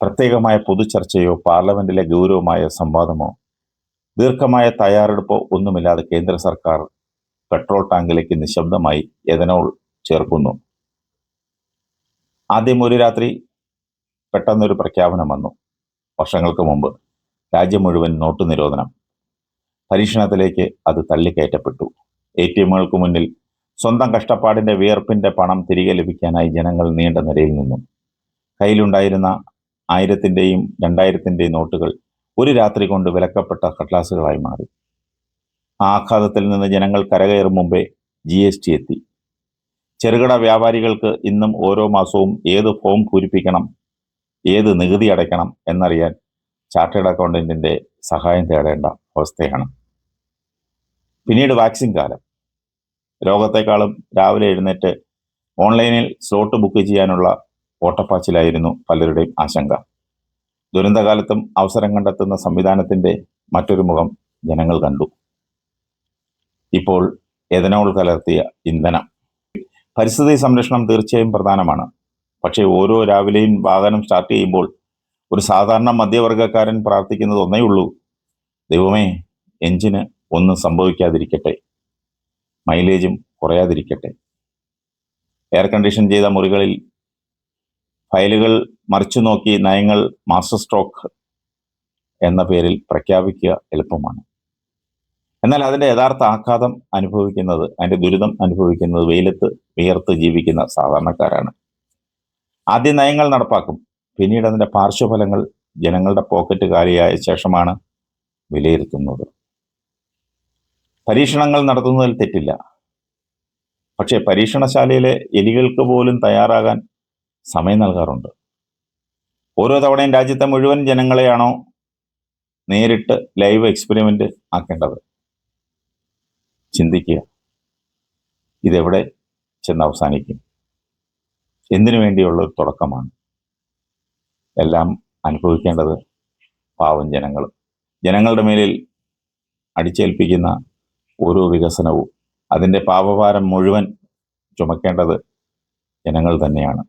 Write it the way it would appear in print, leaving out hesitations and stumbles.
പ്രത്യേകമായ പൊതുചർച്ചയോ പാർലമെന്റിലെ ഗൗരവമായ സംവാദമോ ദീർഘമായ തയ്യാറെടുപ്പോ ഒന്നുമില്ലാതെ കേന്ദ്ര സർക്കാർ പെട്രോൾ ടാങ്കിലേക്ക് നിശബ്ദമായി എഥനോൾ ചേർക്കുന്നു. ആദ്യം ഒരു രാത്രി പെട്ടെന്നൊരു പ്രഖ്യാപനം വന്നു. വർഷങ്ങൾക്ക് മുമ്പ് രാജ്യം മുഴുവൻ നോട്ട് നിരോധനം. പരീക്ഷണത്തിലേക്ക് അത് തള്ളിക്കയറ്റപ്പെട്ടു. ATMകൾക്ക് മുന്നിൽ സ്വന്തം കഷ്ടപ്പാടിന്റെ വിയർപ്പിന്റെ പണം തിരികെ ലഭിക്കാനായി ജനങ്ങൾ നീണ്ട നിരയിൽ നിന്നു. കയ്യിലുണ്ടായിരുന്ന 1000-ന്റെയും 2000-ന്റെയും നോട്ടുകൾ ഒരു രാത്രി കൊണ്ട് വിലക്കപ്പെട്ട കടലാസുകളായി മാറി. ആ ആഘാതത്തിൽ നിന്ന് ജനങ്ങൾ കരകയറും മുമ്പേ GST എത്തി. ചെറുകിട വ്യാപാരികൾക്ക് ഇന്നും ഓരോ മാസവും ഏത് ഫോം പൂരിപ്പിക്കണം, ഏത് നികുതി അടയ്ക്കണം എന്നറിയാൻ ചാർട്ടേഡ് അക്കൗണ്ടന്റിന്റെ സഹായം തേടേണ്ട അവസ്ഥയാണ്. പിന്നീട് വാക്സിൻ കാലം. രോഗത്തെക്കാളും രാവിലെ എഴുന്നേറ്റ് ഓൺലൈനിൽ സ്ലോട്ട് ബുക്ക് ചെയ്യാനുള്ള ഓട്ടപ്പാച്ചിലായിരുന്നു പലരുടെയും ആശങ്ക. ദുരന്തകാലത്തും അവസരം കണ്ടെത്തുന്ന സംവിധാനത്തിന്റെ മറ്റൊരു മുഖം ജനങ്ങൾ കണ്ടു. ഇപ്പോൾ എഥനോൾ കലർത്തിയ ഇന്ധനം. പരിസ്ഥിതി സംരക്ഷണം തീർച്ചയായും പ്രധാനമാണ്. പക്ഷേ ഓരോ രാവിലെയും വാഹനം സ്റ്റാർട്ട് ചെയ്യുമ്പോൾ ഒരു സാധാരണ മധ്യവർഗക്കാരൻ പ്രാർത്ഥിക്കുന്നത് ഒന്നേ ഉള്ളൂ: ദൈവമേ, എഞ്ചിന് ഒന്നും സംഭവിക്കാതിരിക്കട്ടെ, മൈലേജും കുറയാതിരിക്കട്ടെ. എയർ കണ്ടീഷൻ ചെയ്ത മുറികളിൽ ഫയലുകൾ മറിച്ചു നോക്കി നയങ്ങൾ മാസ്റ്റർ സ്ട്രോക്ക് എന്ന പേരിൽ പ്രഖ്യാപിക്കുക എളുപ്പമാണ്. എന്നാൽ അതിൻ്റെ യഥാർത്ഥ ആഘാതം അനുഭവിക്കുന്നത്, അതിൻ്റെ ദുരിതം അനുഭവിക്കുന്നത് വെയിലത്ത് വിയർത്ത് ജീവിക്കുന്ന സാധാരണക്കാരാണ്. ആദ്യം നയങ്ങൾ നടപ്പാക്കും, പിന്നീട് അതിൻ്റെ പാർശ്വഫലങ്ങൾ ജനങ്ങളുടെ പോക്കറ്റ് കാലിയായ ശേഷമാണ് വിലയിരുത്തുന്നത്. പരീക്ഷണങ്ങൾ നടത്തുന്നതിൽ തെറ്റില്ല. പക്ഷേ പരീക്ഷണശാലയിലെ എലികൾക്ക് പോലും തയ്യാറാകാൻ സമയം നൽകാറുണ്ട്. ഓരോ തവണയും രാജ്യത്തെ മുഴുവൻ ജനങ്ങളെയാണോ നേരിട്ട് ലൈവ് എക്സ്പെരിമെന്റ് ആക്കേണ്ടത്? ചിന്തിക്കുക. ഇതെവിടെ ചെന്ന് അവസാനിക്കും? എന്തിനു വേണ്ടിയുള്ള ഒരു തുടക്കമാണ്? എല്ലാം അനുഭവിക്കേണ്ടത് പാവം ജനങ്ങളും. ജനങ്ങളുടെ മേലിൽ അടിച്ചേൽപ്പിക്കുന്ന ഓരോ വികസനവും അതിൻ്റെ പാപഭാരം മുഴുവൻ ചുമക്കേണ്ടത് ജനങ്ങൾ തന്നെയാണ്.